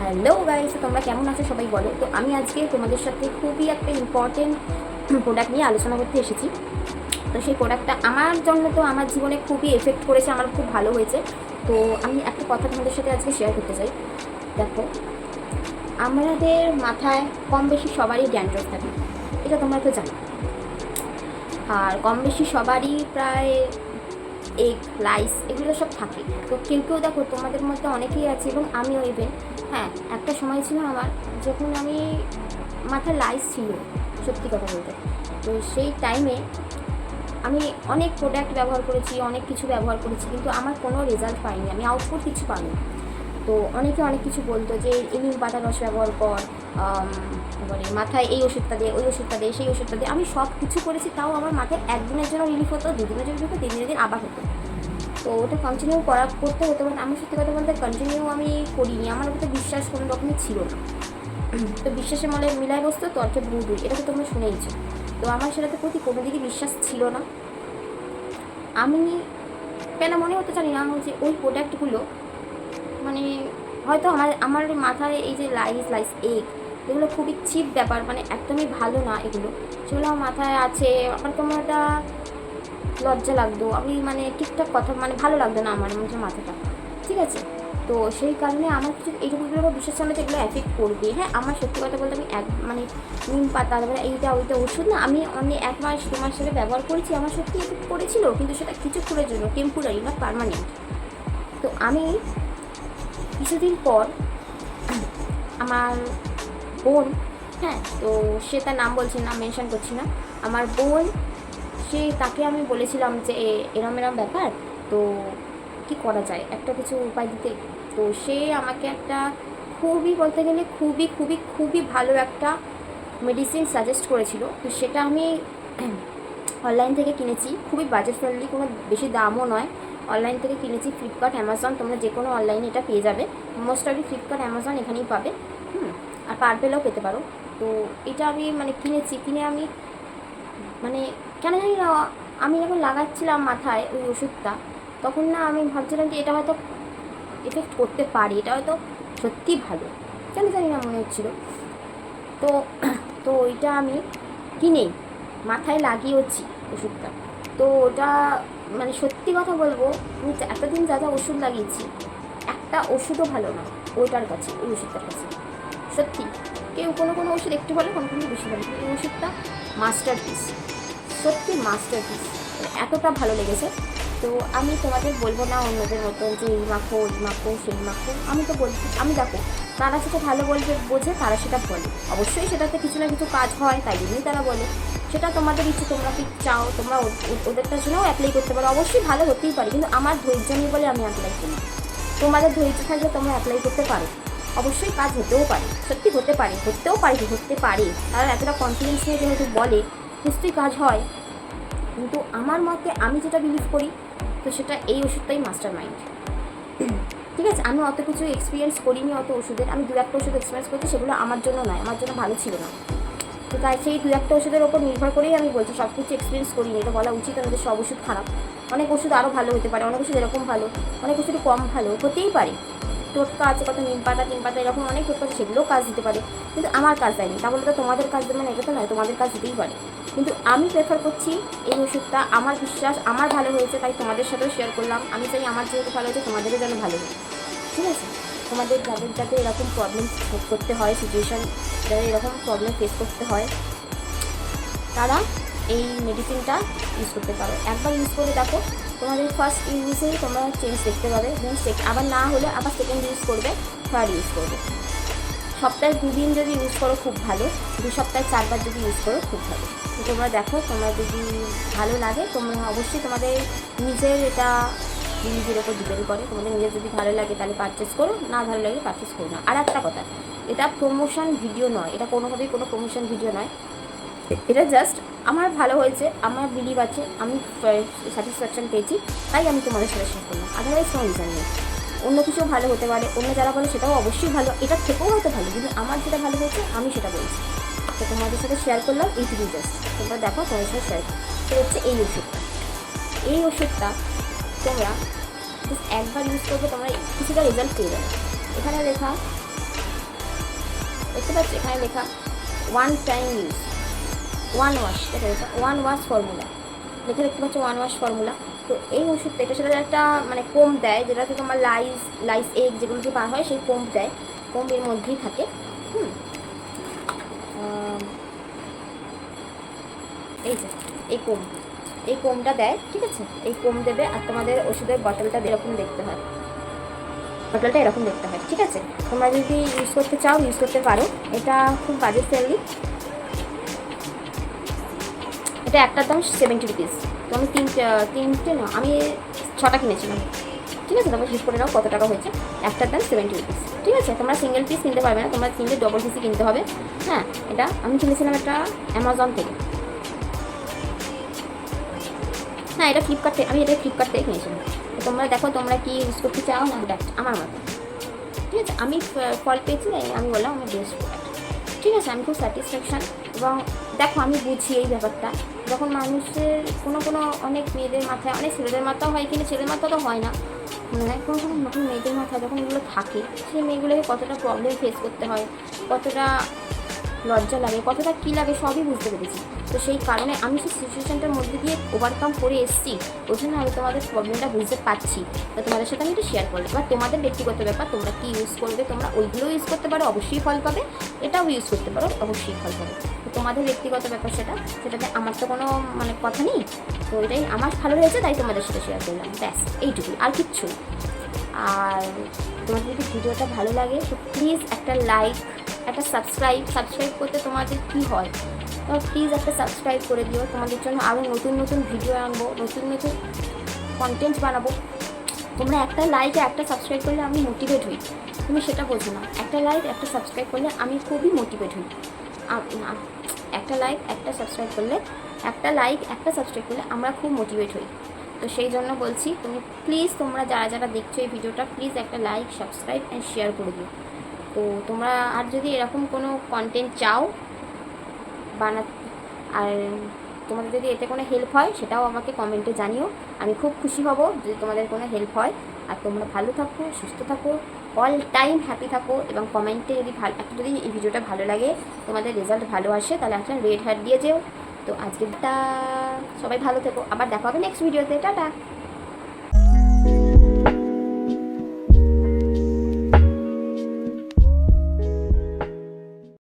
Hello guys, তোমরা কেমন আছো সবাই বলো। তো আমি আজকে তোমাদের সাথে খুবই একটা ইম্পর্টেন্ট প্রোডাক্ট নিয়ে আলোচনা করতে এসেছি। তো সেই প্রোডাক্টটা আমার জন্য তো আমার জীবনে খুবই এফেক্ট করেছে, আমার খুব ভালো হয়েছে। তো আমি একটা কথা তোমাদের সাথে আজকে শেয়ার করতে চাই। দেখো, আমাদের মাথায় কম বেশি সবারই ড্যান্ড্রফ থাকে, এটা তোমরা তো জানো। আর কম বেশি সবারই প্রায় এগ লাইস এগুলো সব থাকে। তো কেউ কেউ দেখো তোমাদের মধ্যে অনেকেই আছে এবং আমিও ইভেন, হ্যাঁ একটা সময় ছিল আমার যখন আমি মাথায় লাইস ছিল, সত্যি কথা বলতে। তো সেই টাইমে আমি অনেক প্রোডাক্ট ব্যবহার করেছি, অনেক কিছু ব্যবহার করেছি, কিন্তু আমার কোনো রেজাল্ট পাইনি, আমি আউটপুট কিছু পাইনি। তো অনেকে অনেক কিছু বলতো যে এই নিম পাতার রস ব্যবহার কর, বলে মাথায় এই ওষুধটা দে, ওই ওষুধটা দে, সেই ওষুধটা দে। আমি সব কিছু করেছি, তাও আমার মাথায় একদিনের জন্য রিলিফ হতো, দুদিনের জন্য রিলিফ হতো, তিন দিন আবার হতো। তো ওটা কন্টিনিউ করতে হতো, বাট আমি সত্যি কথা বলতে কন্টিনিউ আমি করিনি, আমার ওটাতে বিশ্বাস কোনো রকমই ছিল না। তো বিশ্বাসের মলে মিলায় বসতো তর্কে বুড়ি, এটা তো তোমরা শুনেইছো। তো আমার সেটাতে প্রতি কোনো দিকে বিশ্বাস ছিল না। আমি কেন মনে হতে জানি না যে ওই প্রোডাক্টগুলো মানে হয়তো আমার আমার মাথায় এই যে লাইস এগ এগুলো খুবই চিপ ব্যাপার, মানে একদমই ভালো না এগুলো, সেগুলো আমার মাথায় আছে। আমার কেমন একটা লজ্জা লাগতো, আমি মানে ঠিকঠাক কথা মানে ভালো লাগতো না আমার মধ্যে মাথাটা, ঠিক আছে। তো সেই কারণে আমার কিছু এইটুকুগুলো বিশ্বাস ছিল যে এগুলো এফেক্ট করবে। হ্যাঁ, আমার সত্যি কথা বলতে আমি মানে নিম পাতা তারপরে এইটা ওইটা ওষুধ না, আমি অনেক 1 মাস 2 মাস ধরে ব্যবহার করেছি, আমার সত্যি এফেক্ট করেছিল, কিন্তু সেটা কিছুক্ষণের জন্য, টেম্পোরারি না পার্মানেন্ট। তো আমি কিছুদিন পর আমার বোন, হ্যাঁ তো সে তার নাম বলছি না, মেনশন করছি না, আমার বোন, তাকে আমি বলেছিলাম যে এরম এরম ব্যাপার, তো কি করা যায় একটা কিছু উপায় দিতে। তো সে আমাকে একটা খুবই বলতে গেলে খুবই খুবই খুবই ভালো একটা মেডিসিন সাজেস্ট করেছিল। তো সেটা আমি অনলাইন থেকে কিনেছি, খুবই বাজেট ফ্রেন্ডলি, কোনো বেশি দামও নয়। অনলাইন থেকে কিনেছি, ফ্লিপকার্ট অ্যামাজন, তোমরা যে কোনো অনলাইনে এটা পেয়ে যাবে। মোস্ট অফলি ফ্লিপকার্ট অ্যামাজন এখানেই পাবে, আর পার্পেলেও পেতে পারো। তো এটা আমি মানে কিনেছি, কিনে আমি মানে কেন জানি না, আমি যখন লাগাচ্ছিলাম মাথায় ওই ওষুধটা, তখন না আমি ভাবছিলাম যে এটা হয়তো এফেক্ট করতে পারে, এটা হয়তো সত্যিই ভালো, কেন জানি না মনে হচ্ছিলো। তো তো ওইটা আমি কিনে মাথায় লাগিয়েছি ওষুধটা। তো ওটা মানে সত্যি কথা বলবো, আমি এতদিন যা যা ওষুধ লাগিয়েছি একটা ওষুধও ভালো না ওইটার কাছে, ওই ওষুধটার কাছে সত্যি। কেউ কোনো কোনো ওষুধ একটু ভালো, কোনো কোনো বেশি ভালো, এই ওষুধটা মাস্টারপিস, সত্যি মাস্টারপিস, এতটা ভালো লেগেছে। তো আমি তোমাদের বলবো না অন্যদের মতো যে এই মাখো ওই মাখো সেই মাখো, আমি তো বলছি, আমি দেখো তারা সেটা ভালো বলবে বোঝে, তারা সেটা বলে, অবশ্যই সেটাতে কিছু না কিছু কাজ হয়, তাই জন্যই তারা বলে। সেটা তোমাদের ইচ্ছে, তোমরা কি চাও তোমরা ওদেরটার জন্যও অ্যাপ্লাই করতে পারো, অবশ্যই ভালো হতেই পারে, কিন্তু আমার ধৈর্য নেই বলে আমি অ্যাপ্লাই করি। তোমাদের ধৈর্য থাকলে তোমরা অ্যাপ্লাই করতে পারো, অবশ্যই কাজ হতেও পারে, সত্যি হতে পারে, হতে পারে, তারা এতটা কনফিডেন্স নিয়ে যেহেতু বলে নিশ্চয়ই কাজ হয়। কিন্তু আমার মতে আমি যেটা বিলিভ করি, তো সেটা এই ওষুধটাই মাস্টার মাইন্ড, ঠিক আছে। আমি অত কিছু এক্সপিরিয়েন্স করিনি অত ওষুধের, আমি 2-1টা ওষুধ এক্সপিরিয়েন্স করছি, সেগুলো আমার জন্য নয়, আমার জন্য ভালো ছিল না। তো তাই সেই 2-1টা ওষুধের ওপর নির্ভর করেই আমি বলছি, সব কিছু এক্সপিরিয়েন্স করিনি, এটা বলা উচিত আমাদের সব ওষুধ খারাপ, অনেক ওষুধ আরও ভালো হতে পারে, অনেক ওষুধ এরকম ভালো, অনেক ওষুধ কম ভালো হতেই পারে। টোটকা আছে কত, নিম পাতা এরকম অনেক টোটকা আছে, সেগুলোও কাজ দিতে পারে, কিন্তু আমার কাজ দেয়নি, তা বলে তো তোমাদের কাজ দেবে না, এটা তো নয়, তোমাদের কাজ দিতেই পারে। কিন্তু আমি প্রেফার করছি এই ওষুধটা, আমার বিশ্বাস আমার ভালো হয়েছে, তাই তোমাদের সাথেও শেয়ার করলাম। আমি চাই আমার যেহেতু ভালো হয়েছে তোমাদেরও যেন ভালো হয়, ঠিক আছে। তোমাদের যাদের যাতে এরকম প্রবলেম ফেস করতে হয়, সিচুয়েশান যাদের এরকম প্রবলেম ফেস করতে হয়, তারা এই মেডিসিনটা ইউজ করতে পারো। একবার ইউজ করে দেখো, তোমাদের ফার্স্ট ইউজেই তোমরা চেঞ্জ দেখতে পাবে, দেন আবার না হলে আবার সেকেন্ড ইউজ করবে, থার্ড ইউজ করবে। সপ্তাহে 2 দিন যদি ইউজ করো খুব ভালো, 2 সপ্তাহে 4 বার যদি ইউজ করো খুব ভালো। তো তোমরা দেখো, তোমরা যদি ভালো লাগে তোমরা অবশ্যই তোমাদের নিজের এটা নিজের ওপর ডিপেন্ড করে, তোমাদের নিজের যদি ভালো লাগে তাহলে পারচেস করো, না ভালো লাগে পারচেস করো না। আর একটা কথা, এটা প্রমোশন ভিডিও নয়, এটা কোনোভাবেই কোনো প্রমোশন ভিডিও নয়, এটা জাস্ট আমার ভালো হয়েছে, আমার বিলিভ আছে, আমি স্যাটিসফ্যাকশান পেয়েছি, তাই আমি তোমাদের সাথে শেয়ার করলাম, আদারওয়াইজ কোনো রিজন নেই। অন্য কিছু ভালো হতে পারে, অন্য যারা বলে সেটাও অবশ্যই ভালো, এটার থেকেও হয়তো ভালো, কিন্তু আমার যেটা ভালো হয়েছে আমি সেটা বলছি। তো তোমাদের সাথে শেয়ার করলাম এইটুকু, জাস্ট তোমরা দেখো, তোমাদের সাথে শেয়ার তো হচ্ছে এই ওষুধটা। এই ওষুধটা তোমরা জাস্ট একবার ইউজ করবে, তোমরা কিছুটা রেজাল্ট পেয়ে যাবে। এখানে লেখা দেখতে পাচ্ছি এখানে লেখা 1 টাইম ইউজ, 1 ওয়াশ, ঠিক আছে, 1 ওয়াশ ফর্মুলা লেখা দেখতে পাচ্ছ, 1 ওয়াশ ফর্মুলা। তো এই ওষুধটা এটার সাথে একটা মানে কোম্ব দেয়, যেটাতে তোমার লাইস এগ যেগুলো যে বার হয় সেই কোম্ব দেয়, কোম্ব এর মধ্যেই থাকে। এই যে এই কোমটা দেয়, ঠিক আছে, এই কোম দেবে। আর তোমাদের ওষুধের বটলটা এরকম দেখতে হয়, বটলটা এরকম দেখতে হয়, ঠিক আছে। তোমরা যদি ইউজ করতে চাও ইউজ করতে পারো, এটা খুব বাজেট ফ্রেন্ডলি। এটা একটার দাম 70 রুপিস। তো আমি তিনটে না, আমি 6টা কিনেছিলাম, ঠিক আছে। তোমরা হিসাব করে নাও কত টাকা হয়েছে। একটার দাম 70 রুপিস, ঠিক আছে। তোমরা সিঙ্গেল পিস কিনতে পারবে না, তোমরা কিনলে ডবল পিসই কিনতে হবে। হ্যাঁ, এটা আমি কিনেছিলাম একটা অ্যামাজন থেকে, হ্যাঁ এটা আমি এটা ফ্লিপকার্ট থেকে কিনেছিলাম। তো তোমরা দেখো তোমরা কি ইউজ করতে চাও না, প্রোডাক্ট আমার মতো, ঠিক আছে। আমি ফল পেয়েছি, আমি বললাম আমার বেস্ট প্রোডাক্ট, ঠিক আছে। আমি খুব স্যাটিসফ্যাকশান। এবং দেখো আমি বুঝি এই ব্যাপারটা, যখন মানুষের কোনো অনেক মেয়েদের মাথায়, অনেক ছেলেদের মাথাও হয়, কিন্তু ছেলেদের মাথা তো হয় না, মানে কোনো নতুন মেয়েদের মাথায় যখন এগুলো থাকে, সেই মেয়েগুলোকে কতটা প্রবলেম ফেস করতে হয়, কতটা লজ্জা লাগে, কতটা কী লাগে, সবই বুঝতে পেরেছি। তো সেই কারণে আমি সেই সিচুয়েশানটার মধ্যে দিয়ে ওভারকাম করে এসেছি, ওই জন্য আমি তোমাদের প্রবলেমটা বুঝতে পারছি। তো তোমাদের সাথে আমি একটু শেয়ার করলাম। এবার তোমাদের ব্যক্তিগত ব্যাপার, তোমরা কী ইউজ করবে, তোমরা ওইগুলোও ইউজ করতে পারো, অবশ্যই ফল পাবে। এটাও ইউজ করতে পারো, অবশ্যই ফল পাবে। তো তোমাদের ব্যক্তিগত ব্যাপার সেটাতে আমার তো কোনো মানে কথা নেই। তো এটাই আমার ভালো হয়েছে, তাই তোমাদের সাথে শেয়ার করলাম, ব্যাস এইটুকুই, আর কিচ্ছু না। আর তোমাদের যদি ভিডিওটা ভালো লাগে তো প্লিজ একটা লাইক, একটা সাবস্ক্রাইব করতে তোমাদের কী হয়, তোমরা প্লিজ একটা সাবস্ক্রাইব করে দিও। তোমাদের জন্য আরও নতুন নতুন ভিডিও আনবো, নতুন নতুন কন্টেন্ট বানাবো। তোমরা একটা লাইক একটা সাবস্ক্রাইব করলে আমি মোটিভেট হই, তুমি সেটা বোঝো না। একটা লাইক একটা সাবস্ক্রাইব করলে আমি খুবই মোটিভেট হই। একটা লাইক একটা সাবস্ক্রাইব করলে আমরা খুব মোটিভেট হই। তো সেই জন্য বলছি, তুমি প্লিজ তোমরা যারা দেখছো এই ভিডিওটা, প্লিজ একটা লাইক, সাবস্ক্রাইব অ্যান্ড শেয়ার করে দিও। তো তোমরা আর যদি এরকম কোনো কন্টেন্ট চাও বানাতে, আর তোমাদের যদি এতে কোনো হেল্প হয় সেটাও আমাকে কমেন্টে জানিও, আমি খুব খুশি হব যদি তোমাদের কোনো হেল্প হয়। আর তোমরা ভালো থাকো, সুস্থ থাকো, অল টাইম হ্যাপি থাকো। এবং কমেন্টে যদি এই ভিডিওটা ভালো লাগে, তোমাদের রেজাল্ট ভালো আসে, তাহলে একটা রেড হার্ট দিয়ে যেও। তো আজকে সবাই ভালো থেকো, আবার দেখা হবে নেক্সট ভিডিওতে, টাটা।